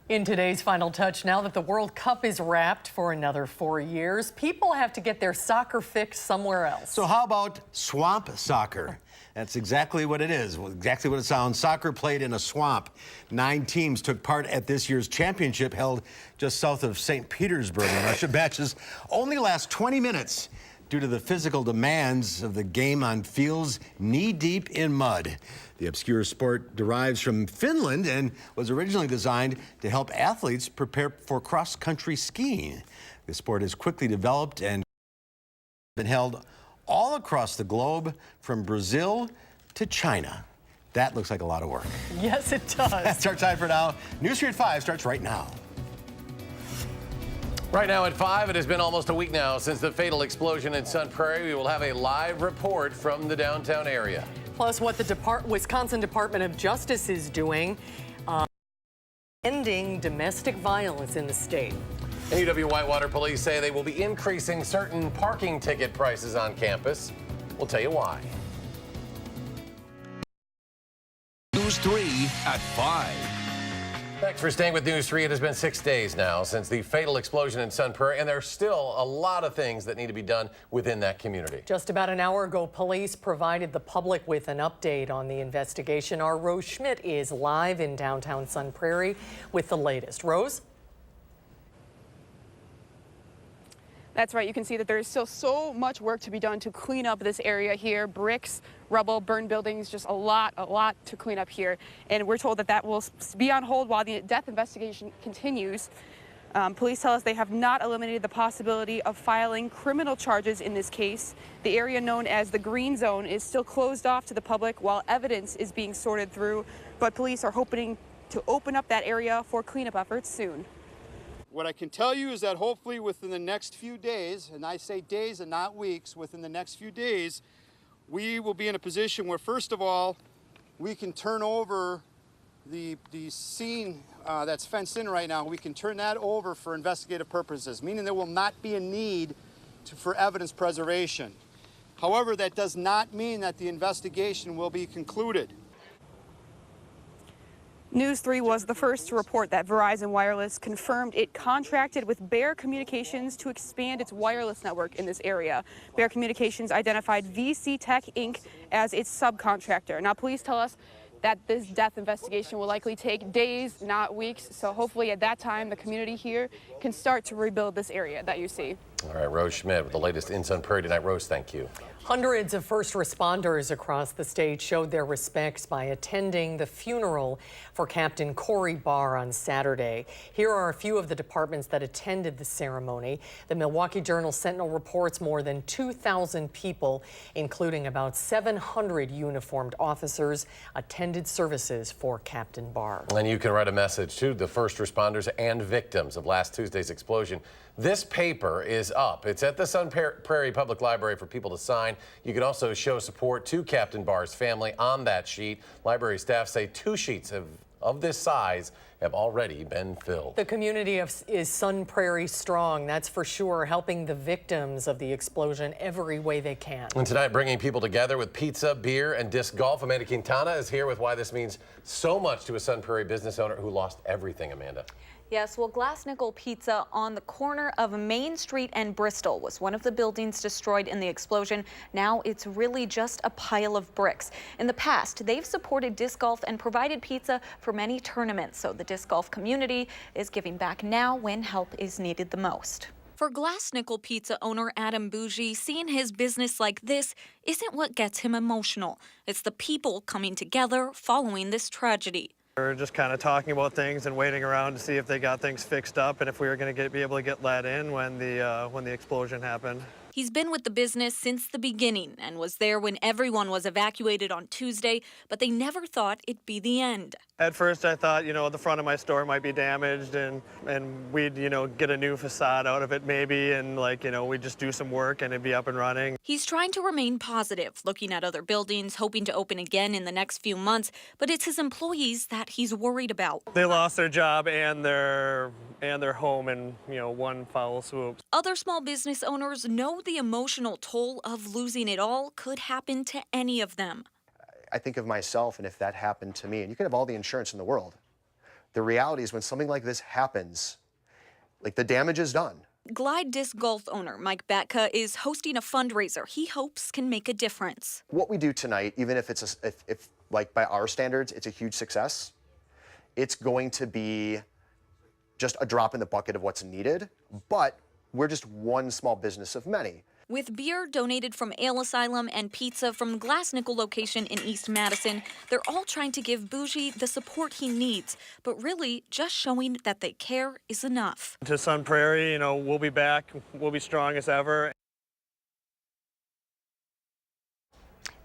In today's Final Touch, now that the World Cup is wrapped for another 4 years, people have to get their soccer fix somewhere else. So how about swamp soccer? That's exactly what it is, exactly what it sounds. Soccer played in a swamp. 9 teams took part at this year's championship held just south of St. Petersburg. And Russia matches only last 20 minutes due to the physical demands of the game on fields knee-deep in mud. The obscure sport derives from Finland and was originally designed to help athletes prepare for cross-country skiing. The sport has quickly developed and been held all across the globe, from Brazil to China. That looks like a lot of work. Yes, it does. That's our time for now. News 3 at 5 starts right now. Right now at 5, it has been almost a week now since the fatal explosion in Sun Prairie. We will have a live report from the downtown area. Plus, what the Wisconsin Department of Justice is doing, ending domestic violence in the state. UW-Whitewater police say they will be increasing certain parking ticket prices on campus. We'll tell you why. News 3 at 5. Thanks for staying with News 3. It has been 6 days now since the fatal explosion in Sun Prairie, and there's still a lot of things that need to be done within that community. Just about an hour ago, police provided the public with an update on the investigation. Our Rose Schmidt is live in downtown Sun Prairie with the latest. Rose? That's right. You can see that there is still so much work to be done to clean up this area here. Bricks, rubble, burned buildings, just a lot to clean up here. And we're told that that will be on hold while the death investigation continues. Police tell us they have not eliminated the possibility of filing criminal charges in this case. The area known as the Green Zone is still closed off to the public while evidence is being sorted through. But police are hoping to open up that area for cleanup efforts soon. What I can tell you is that hopefully within the next few days, and I say days and not weeks, within the next few days, we will be in a position where, first of all, we can turn over the scene that's fenced in right now. We can turn that over for investigative purposes, meaning there will not be a need for evidence preservation. However, that does not mean that the investigation will be concluded. News 3 was the first to report that Verizon Wireless confirmed it contracted with Bear Communications to expand its wireless network in this area. Bear Communications identified VC Tech Inc. as its subcontractor. Now, police tell us that this death investigation will likely take days, not weeks. So hopefully at that time, the community here can start to rebuild this area that you see. All right, Rose Schmidt with the latest in Sun Prairie tonight. Rose, thank you. Hundreds of first responders across the state showed their respects by attending the funeral for Captain Corey Barr on Saturday. Here are a few of the departments that attended the ceremony. The Milwaukee Journal-Sentinel reports more than 2,000 people, including about 700 uniformed officers, attended services for Captain Barr. And you can write a message to the first responders and victims of last Tuesday's explosion. This paper is up. It's at the Sun Prairie Public Library for people to sign. You can also show support to Captain Barr's family on that sheet. Library staff say 2 sheets of this size have already been filled. The community is Sun Prairie strong, that's for sure, helping the victims of the explosion every way they can. And tonight, bringing people together with pizza, beer, and disc golf. Amanda Quintana is here with why this means so much to a Sun Prairie business owner who lost everything, Amanda. Yes, well, Glass Nickel Pizza on the corner of Main Street and Bristol was one of the buildings destroyed in the explosion. Now it's really just a pile of bricks. In the past, they've supported disc golf and provided pizza for many tournaments. So the disc golf community is giving back now when help is needed the most. For Glass Nickel Pizza owner Adam Bougie, seeing his business like this isn't what gets him emotional. It's the people coming together following this tragedy. We're just kind of talking about things and waiting around to see if they got things fixed up and if we were going to be able to get let in when the explosion happened. He's been with the business since the beginning and was there when everyone was evacuated on Tuesday, but they never thought it'd be the end. At first I thought, the front of my store might be damaged and we'd, get a new facade out of it maybe and we'd just do some work and it'd be up and running. He's trying to remain positive, looking at other buildings, hoping to open again in the next few months, but it's his employees that he's worried about. They lost their job and their home in, one foul swoop. Other small business owners know the emotional toll of losing it all could happen to any of them. I think of myself, and if that happened to me, and you could have all the insurance in the world, The reality is when something like this happens, like the damage is done. Glide Disc Golf owner Mike Batka is hosting a fundraiser he hopes can make a difference. What we do tonight, even if it's if like by our standards, it's a huge success, it's going to be just a drop in the bucket of what's needed, but we're just one small business of many. With beer donated from Ale Asylum and pizza from the Glass Nickel location in East Madison, they're all trying to give Bougie the support he needs, but really just showing that they care is enough. To Sun Prairie, you know, we'll be back, we'll be strong as ever.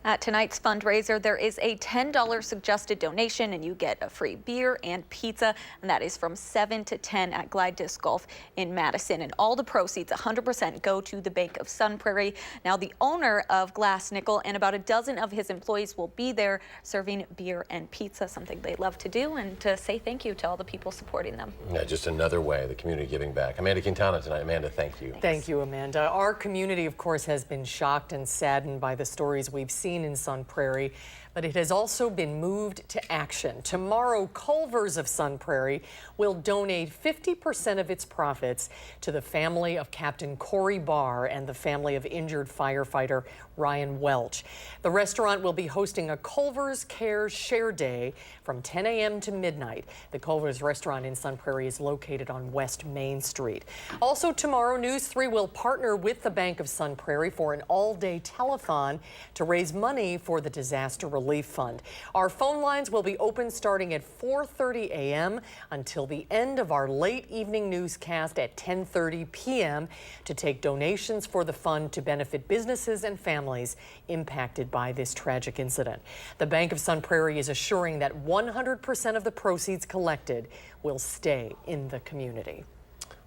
At tonight's fundraiser, there is a $10 suggested donation, and you get a free beer and pizza, and that is from 7 to 10 at Glide Disc Golf in Madison. And all the proceeds, 100%, go to the Bank of Sun Prairie. Now, the owner of Glass Nickel and about a dozen of his employees will be there serving beer and pizza, something they love to do, and to say thank you to all the people supporting them. Yeah, just another way the community giving back. Amanda Quintana tonight. Amanda, thank you. Thank you, Amanda. Our community, of course, has been shocked and saddened by the stories we've seen in Sun Prairie, but it has also been moved to action. Tomorrow, Culver's of Sun Prairie will donate 50% of its profits to the family of Captain Corey Barr and the family of injured firefighter Ryan Welch. The restaurant will be hosting a Culver's Cares Share Day from 10 a.m. to midnight. The Culver's restaurant in Sun Prairie is located on West Main Street. Also tomorrow, News 3 will partner with the Bank of Sun Prairie for an all-day telethon to raise money for the Disaster Relief Fund. Our phone lines will be open starting at 4:30 a.m. until the end of our late evening newscast at 10:30 p.m. to take donations for the fund to benefit businesses and families impacted by this tragic incident. The Bank of Sun Prairie is assuring that 100% of the proceeds collected will stay in the community.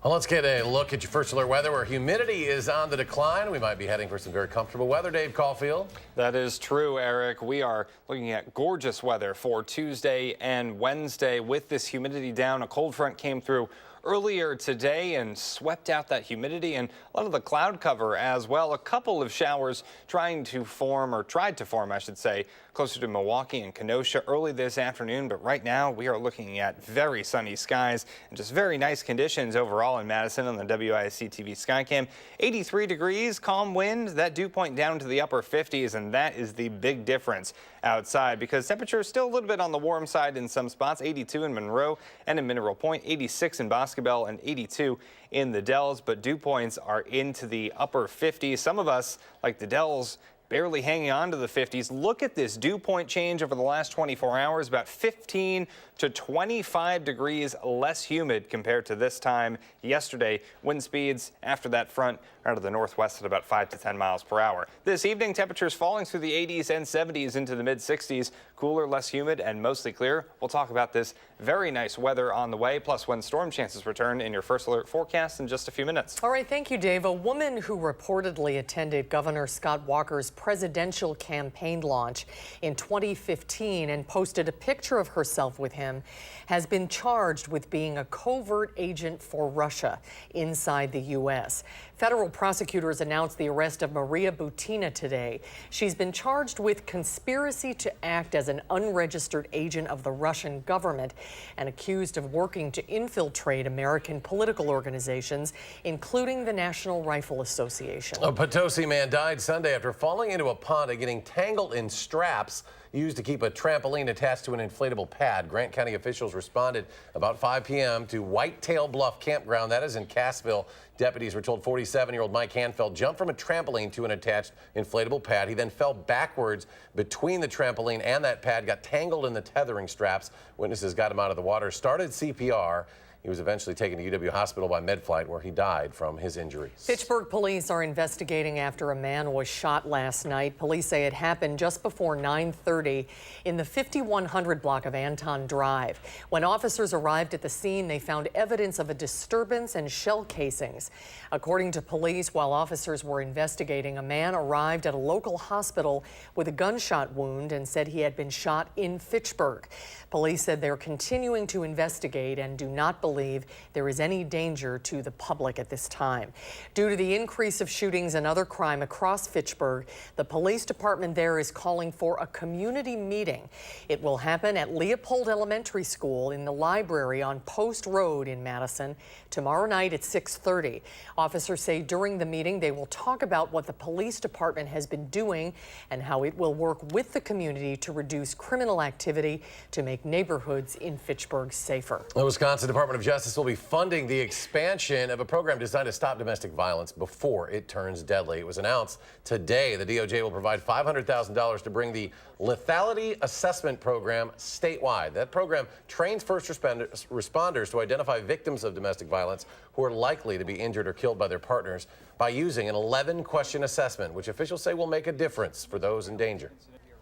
Well, let's get a look at your first alert weather, where humidity is on the decline. We might be heading for some very comfortable weather. Dave Caulfield. That is true, Eric. We are looking at gorgeous weather for Tuesday and Wednesday. With this humidity down, a cold front came through earlier today and swept out that humidity and a lot of the cloud cover as well. A couple of showers tried to form, I should say, closer to Milwaukee and Kenosha early this afternoon. But right now we are looking at very sunny skies and just very nice conditions overall in Madison on the WISC-TV Skycam. 83 degrees, calm wind, that dew point down to the upper 50s, and that is the big difference outside because temperature is still a little bit on the warm side in some spots. 82 in Monroe and in Mineral Point, 86 in Boscobel, and 82 in the Dells, but dew points are into the upper 50s. Some of us, like the Dells, barely hanging on to the 50s. Look at this dew point change over the last 24 hours, about 15 to 25 degrees less humid compared to this time yesterday. Wind speeds after that front out of the northwest at about 5 to 10 miles per hour. This evening, temperatures falling through the 80s and 70s into the mid 60s. Cooler, less humid, and mostly clear. We'll talk about this very nice weather on the way, plus when storm chances return in your first alert forecast in just a few minutes. All right, thank you, Dave. A woman who reportedly attended Governor Scott Walker's presidential campaign launch in 2015 and posted a picture of herself with him has been charged with being a covert agent for Russia inside the U.S. Federal prosecutors announced the arrest of Maria Butina today. She's been charged with conspiracy to act as an unregistered agent of the Russian government and accused of working to infiltrate American political organizations, including the National Rifle Association. A Potosi man died Sunday after falling into a pond and getting tangled in straps used to keep a trampoline attached to an inflatable pad. Grant County officials responded about 5 p.m. to Whitetail Bluff Campground. That is in Cassville. Deputies were told 47-year-old Mike Hanfeld jumped from a trampoline to an attached inflatable pad. He then fell backwards between the trampoline and that pad, got tangled in the tethering straps. Witnesses got him out of the water, started CPR. He was eventually taken to UW Hospital by MedFlight, where he died from his injuries. Pittsburgh police are investigating after a man was shot last night. Police say it happened just before 9:30 in the 5100 block of Anton Drive. When officers arrived at the scene, they found evidence of a disturbance and shell casings. According to police, while officers were investigating, a man arrived at a local hospital with a gunshot wound and said he had been shot in Fitchburg. Police said they're continuing to investigate and do not believe believe there is any danger to the public at this time. Due to the increase of shootings and other crime across Fitchburg, the police department there is calling for a community meeting. It will happen at Leopold Elementary School in the library on Post Road in Madison tomorrow night at 6:30. Officers say during the meeting they will talk about what the police department has been doing and how it will work with the community to reduce criminal activity to make neighborhoods in Fitchburg safer. The Wisconsin Department of Justice will be funding the expansion of a program designed to stop domestic violence before it turns deadly. It was announced today the DOJ will provide $500,000 to bring the lethality assessment program statewide. That program trains first responders to identify victims of domestic violence who are likely to be injured or killed by their partners by using an 11-question assessment, which officials say will make a difference for those in danger.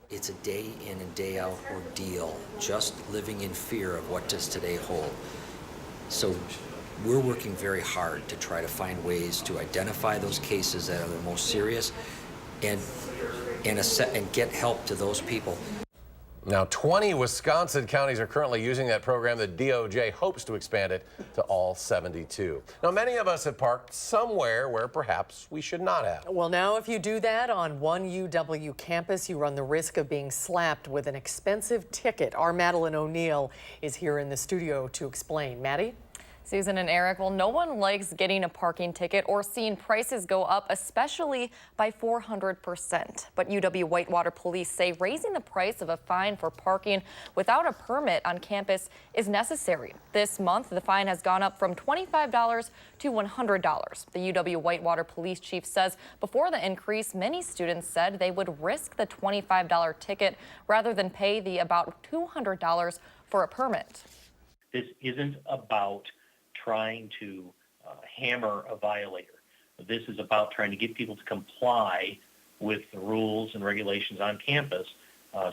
It's a day in and day out ordeal, just living in fear of what does today hold. So we're working very hard to try to find ways to identify those cases that are the most serious and get help to those people. Now, 20 Wisconsin counties are currently using that program. The DOJ hopes to expand it to all 72. Now, many of us have parked somewhere where perhaps we should not have. Well, now if you do that on one UW campus, you run the risk of being slapped with an expensive ticket. Our Madeline O'Neill is here in the studio to explain. Maddie? Susan and Eric, well, no one likes getting a parking ticket or seeing prices go up, especially by 400%. But UW Whitewater police say raising the price of a fine for parking without a permit on campus is necessary. This month, the fine has gone up from $25 to $100. The UW Whitewater police chief says before the increase, many students said they would risk the $25 ticket rather than pay the about $200 for a permit. This isn't about trying to hammer a violator. This is about trying to get people to comply with the rules and regulations on campus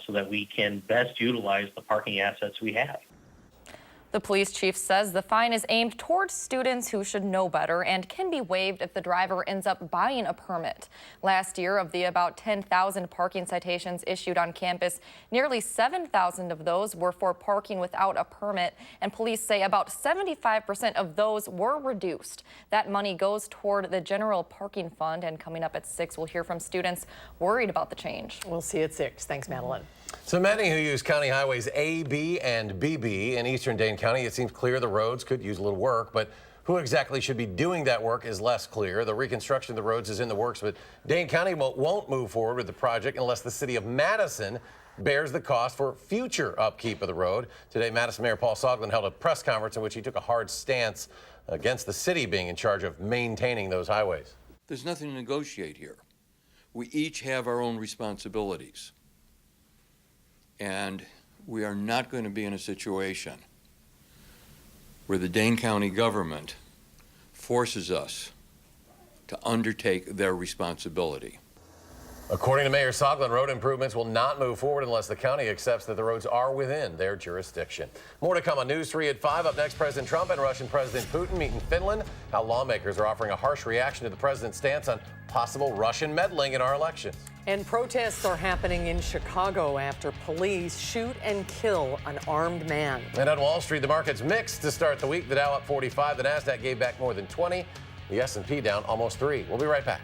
so that we can best utilize the parking assets we have. The police chief says the fine is aimed towards students who should know better and can be waived if the driver ends up buying a permit. Last year, of the about 10,000 parking citations issued on campus, nearly 7,000 of those were for parking without a permit, and police say about 75% of those were reduced. That money goes toward the general parking fund, and coming up at 6, we'll hear from students worried about the change. We'll see at 6. Thanks, Madeline. So many who use county highways A, B, and BB in eastern Dane County, it seems clear the roads could use a little work, but who exactly should be doing that work is less clear. The reconstruction of the roads is in the works, but Dane County won't move forward with the project unless the city of Madison bears the cost for future upkeep of the road. Today, Madison Mayor Paul Soglin held a press conference in which he took a hard stance against the city being in charge of maintaining those highways. There's nothing to negotiate here. We each have our own responsibilities. And we are not going to be in a situation where the Dane County government forces us to undertake their responsibility. According to Mayor Soglin, road improvements will not move forward unless the county accepts that the roads are within their jurisdiction. More to come on News 3 at 5. Up next, President Trump and Russian President Putin meet in Finland. How lawmakers are offering a harsh reaction to the president's stance on possible Russian meddling in our elections. And protests are happening in Chicago after police shoot and kill an armed man. And on Wall Street, the market's mixed to start the week. The Dow up 45, the Nasdaq gave back more than 20, the S&P down almost 3. We'll be right back.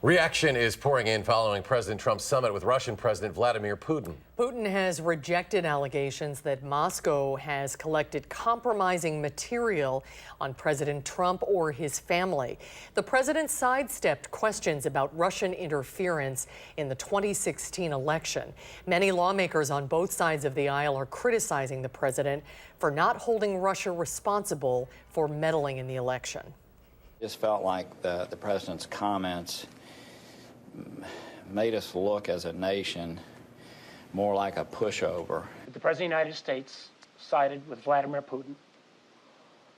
Reaction is pouring in following President Trump's summit with Russian President Vladimir Putin. Putin has rejected allegations that Moscow has collected compromising material on President Trump or his family. The president sidestepped questions about Russian interference in the 2016 election. Many lawmakers on both sides of the aisle are criticizing the president for not holding Russia responsible for meddling in the election. Just felt like the president's comments made us look as a nation more like a pushover. The President of the United States sided with Vladimir Putin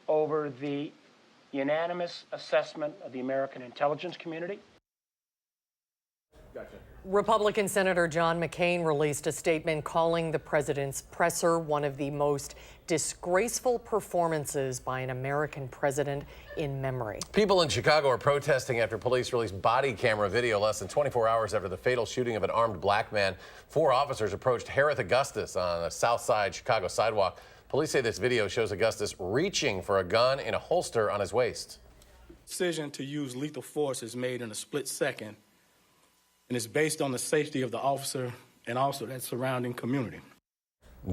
over the unanimous assessment of the American intelligence community. Gotcha. Republican Senator John McCain released a statement calling the president's presser one of the most disgraceful performances by an American president in memory. People in Chicago are protesting after police released body camera video less than 24 hours after the fatal shooting of an armed black man. 4 officers approached Harith Augustus on a South Side Chicago sidewalk. Police say this video shows Augustus reaching for a gun in a holster on his waist. The decision to use lethal force is made in a split second, and it's based on the safety of the officer and also that surrounding community.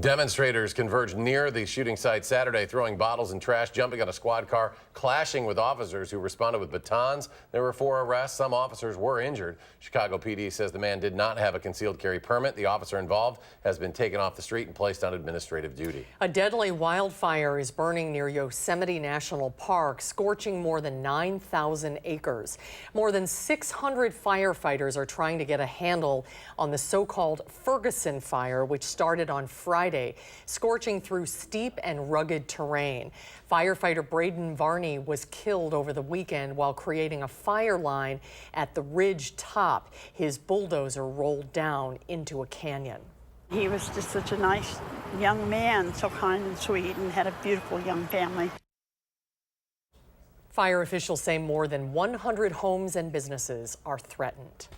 Demonstrators converged near the shooting site Saturday, throwing bottles and trash, jumping on a squad car, clashing with officers who responded with batons. There were 4 arrests. Some officers were injured. Chicago PD says the man did not have a concealed carry permit. The officer involved has been taken off the street and placed on administrative duty. A deadly wildfire is burning near Yosemite National Park, scorching more than 9,000 acres. More than 600 firefighters are trying to get a handle on the so-called Ferguson fire, which started on Friday, scorching through steep and rugged terrain. Firefighter Braden Varney was killed over the weekend while creating a fire line at the ridge top. His bulldozer rolled down into a canyon. He was just such a nice young man, so kind and sweet, and had a beautiful young family. Fire officials say more than 100 homes and businesses are threatened.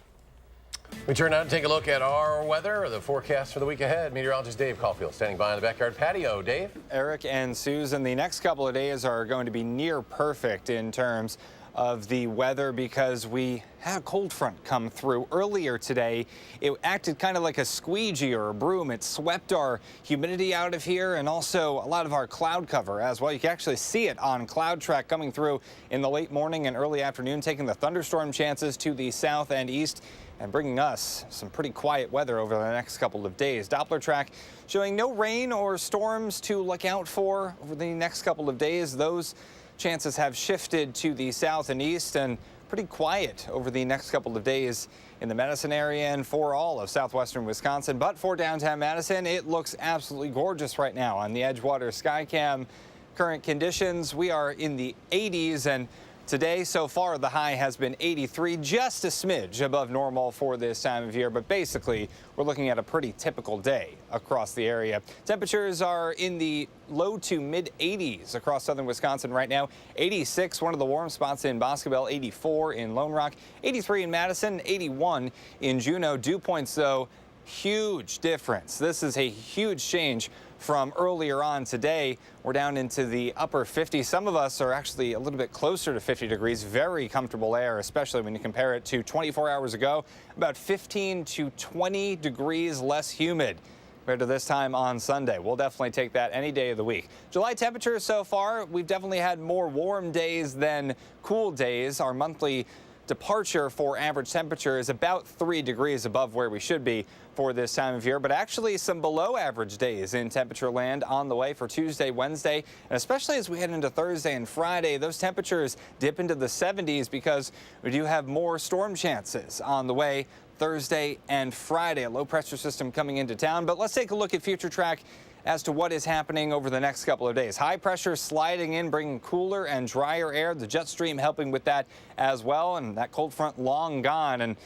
We turn out and take a look at our weather, the forecast for the week ahead. Meteorologist Dave Caulfield standing by in the backyard patio. Dave? Eric and Susan, the next couple of days are going to be near perfect in terms of the weather because we had a cold front come through earlier today. It acted kind of like a squeegee or a broom. It swept our humidity out of here and also a lot of our cloud cover as well. You can actually see it on cloud track coming through in the late morning and early afternoon, taking the thunderstorm chances to the south and east and bringing us some pretty quiet weather over the next couple of days. Doppler track showing no rain or storms to look out for over the next couple of days. Those chances have shifted to the south and east and pretty quiet over the next couple of days in the Madison area and for all of southwestern Wisconsin. But for downtown Madison, it looks absolutely gorgeous right now on the Edgewater Skycam. Current conditions, we are in the 80s, and today, so far, the high has been 83, just a smidge above normal for this time of year. But basically, we're looking at a pretty typical day across the area. Temperatures are in the low to mid 80s across southern Wisconsin right now. 86, one of the warm spots in Boscobel, 84 in Lone Rock, 83 in Madison, 81 in Juneau. Dew points, though, huge difference. This is a huge change from earlier on today. We're down into the upper 50s. Some of us are actually a little bit closer to 50 degrees. Very comfortable air, especially when you compare it to 24 hours ago. About 15 to 20 degrees less humid compared to this time on Sunday. We'll definitely take that any day of the week. July temperatures so far, we've definitely had more warm days than cool days. Our monthly departure for average temperature is about 3 degrees above where we should be for this time of year, but actually some below average days in temperature land on the way for Tuesday, Wednesday, and especially as we head into Thursday and Friday, those temperatures dip into the 70s because we do have more storm chances on the way Thursday and Friday. A low pressure system coming into town, but let's take a look at future track as to what is happening over the next couple of days. High pressure sliding in, bringing cooler and drier air. The jet stream helping with that as well, and that cold front long gone. And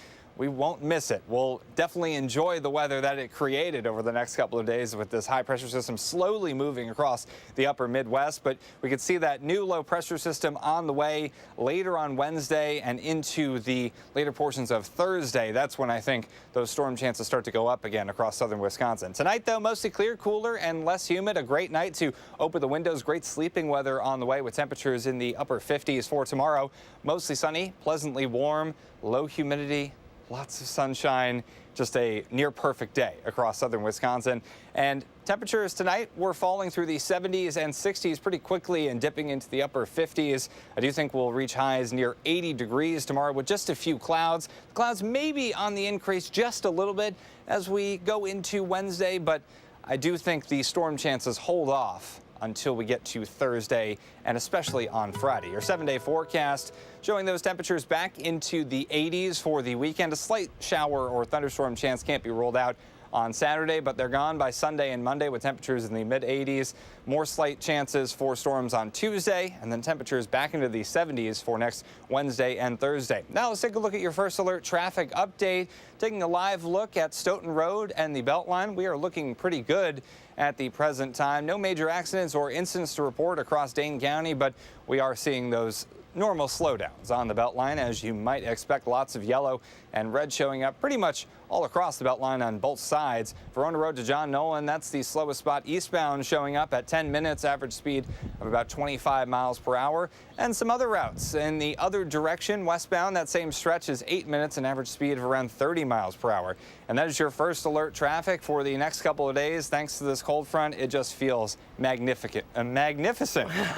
we won't miss it. We'll definitely enjoy the weather that it created over the next couple of days with this high pressure system slowly moving across the upper Midwest. But we could see that new low pressure system on the way later on Wednesday and into the later portions of Thursday. That's when I think those storm chances start to go up again across southern Wisconsin. Tonight, though, mostly clear, cooler and less humid. A great night to open the windows. Great sleeping weather on the way with temperatures in the upper 50s for tomorrow. Mostly sunny, pleasantly warm, low humidity, lots of sunshine, just a near perfect day across southern Wisconsin. And temperatures tonight were falling through the 70s and 60s pretty quickly and dipping into the upper 50s. I do think we'll reach highs near 80 degrees tomorrow with just a few clouds. The clouds may be on the increase just a little bit as we go into Wednesday, but I do think the storm chances hold off until we get to Thursday and especially on Friday. Your 7-day forecast showing those temperatures back into the 80s for the weekend. A slight shower or thunderstorm chance can't be ruled out on Saturday, but they're gone by Sunday and Monday with temperatures in the mid-80s. More slight chances for storms on Tuesday, and then temperatures back into the 70s for next Wednesday and Thursday. Now let's take a look at your first alert traffic update. Taking a live look at Stoughton Road and the Beltline, we are looking pretty good at the present time. No major accidents or incidents to report across Dane County, but we are seeing those normal slowdowns on the Beltline, as you might expect. Lots of yellow and red showing up pretty much all across the Beltline on both sides. Verona Road to John Nolan, that's the slowest spot eastbound, showing up at 10 minutes, average speed of about 25 miles per hour. And some other routes in the other direction, westbound, that same stretch is 8 minutes, an average speed of around 30 miles per hour. And that is your first alert traffic for the next couple of days. Thanks to this cold front, it just feels magnificent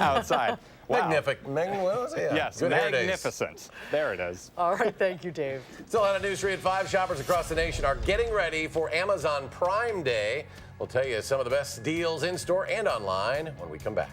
outside. Wow. Yes, good magnificent. There it is. All right, thank you, Dave. Still on a News 3 at 5, shoppers across the nation are getting ready for Amazon Prime Day. We'll tell you some of the best deals in store and online when we come back.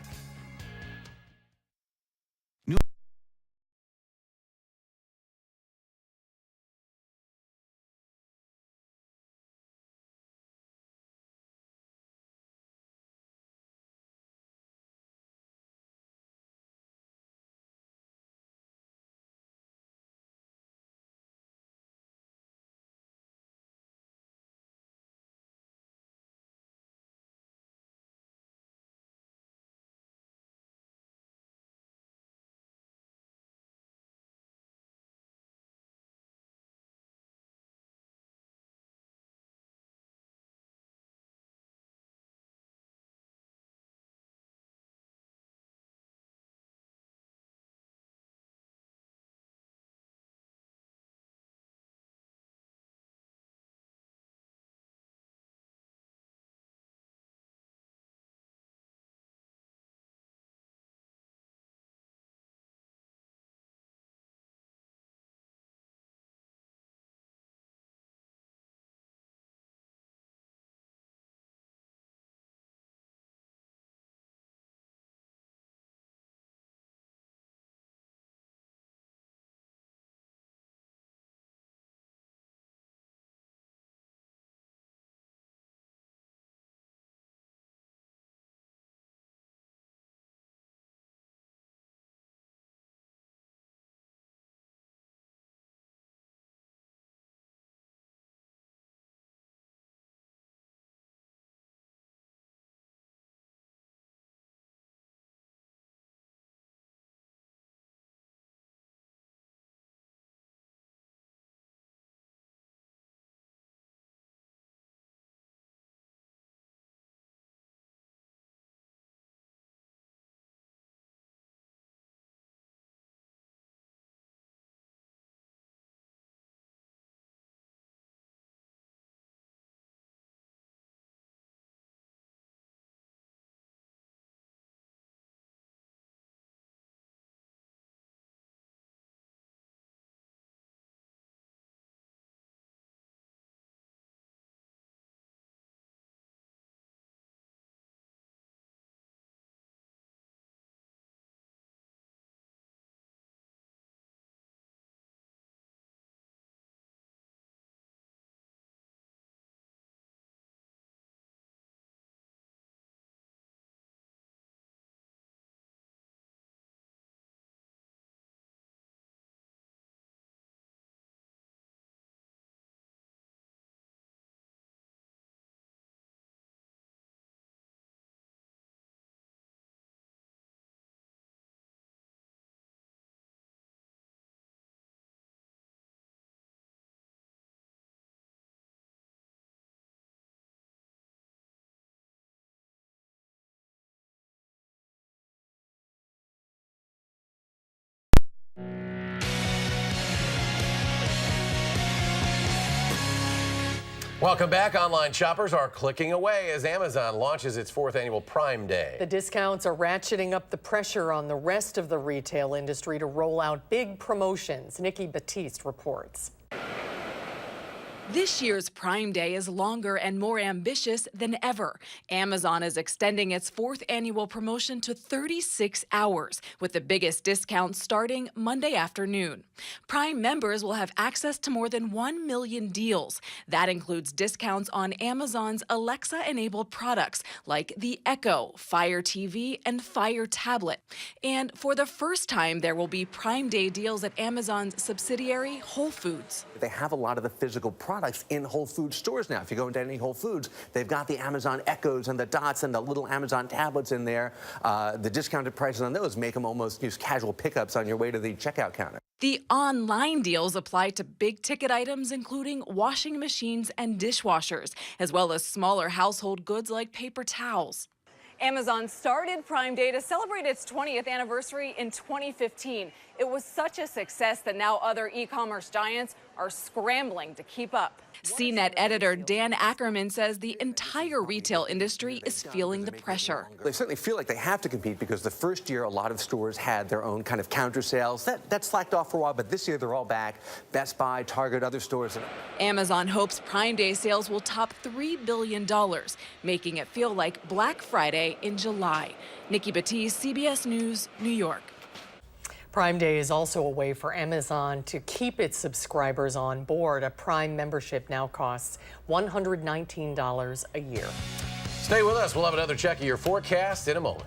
Welcome back. Online shoppers are clicking away as Amazon launches its 4th annual Prime Day. The discounts are ratcheting up the pressure on the rest of the retail industry to roll out big promotions. Nikki Batiste reports. This year's Prime Day is longer and more ambitious than ever. Amazon is extending its 4th annual promotion to 36 hours, with the biggest discounts starting Monday afternoon. Prime members will have access to more than 1 million deals. That includes discounts on Amazon's Alexa-enabled products like the Echo, Fire TV, and Fire Tablet. And for the first time, there will be Prime Day deals at Amazon's subsidiary, Whole Foods. They have a lot of the physical products in Whole Foods stores now. If you go into any Whole Foods, they've got the Amazon Echoes and the Dots and the little Amazon tablets in there. The discounted prices on those make them almost use casual pickups on your way to the checkout counter. The online deals apply to big ticket items, including washing machines and dishwashers, as well as smaller household goods like paper towels. Amazon started Prime Day to celebrate its 20th anniversary in 2015. It was such a success that now other e-commerce giants are scrambling to keep up. CNET editor Dan Ackerman says the entire retail industry is feeling the pressure. They certainly feel like they have to compete because the first year a lot of stores had their own kind of counter sales. That slacked off for a while, but this year they're all back. Best Buy, Target, other stores. Amazon hopes Prime Day sales will top $3 billion, making it feel like Black Friday in July. Nikki Batiste, CBS News, New York. Prime Day is also a way for Amazon to keep its subscribers on board. A Prime membership now costs $119 a year. Stay with us. We'll have another check of your forecast in a moment.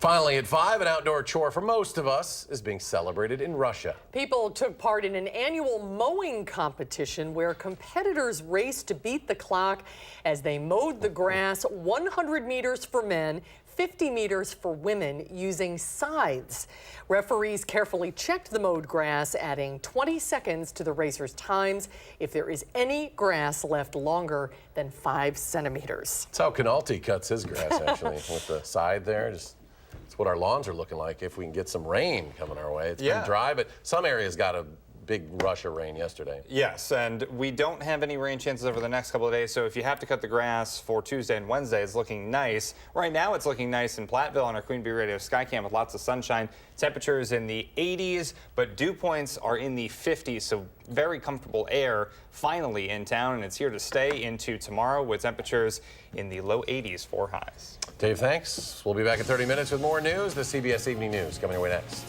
Finally at 5, an outdoor chore for most of us is being celebrated in Russia. People took part in an annual mowing competition where competitors raced to beat the clock as they mowed the grass 100 meters for men, 50 meters for women using scythes. Referees carefully checked the mowed grass, adding 20 seconds to the racers' times if there is any grass left longer than 5 centimeters. That's how Canalti cuts his grass, actually, with the side there. It's what our lawns are looking like if we can get some rain coming our way. It's been dry, but some areas got a big rush of rain yesterday. Yes, and we don't have any rain chances over the next couple of days, so if you have to cut the grass for Tuesday and Wednesday, it's looking nice. Right now, it's looking nice in Platteville on our Queen Bee Radio Skycam with lots of sunshine. Temperatures in the 80s, but dew points are in the 50s, so very comfortable air finally in town, and it's here to stay into tomorrow with temperatures in the low 80s for highs. Dave, thanks. We'll be back in 30 minutes with more news. The CBS Evening News coming your way next.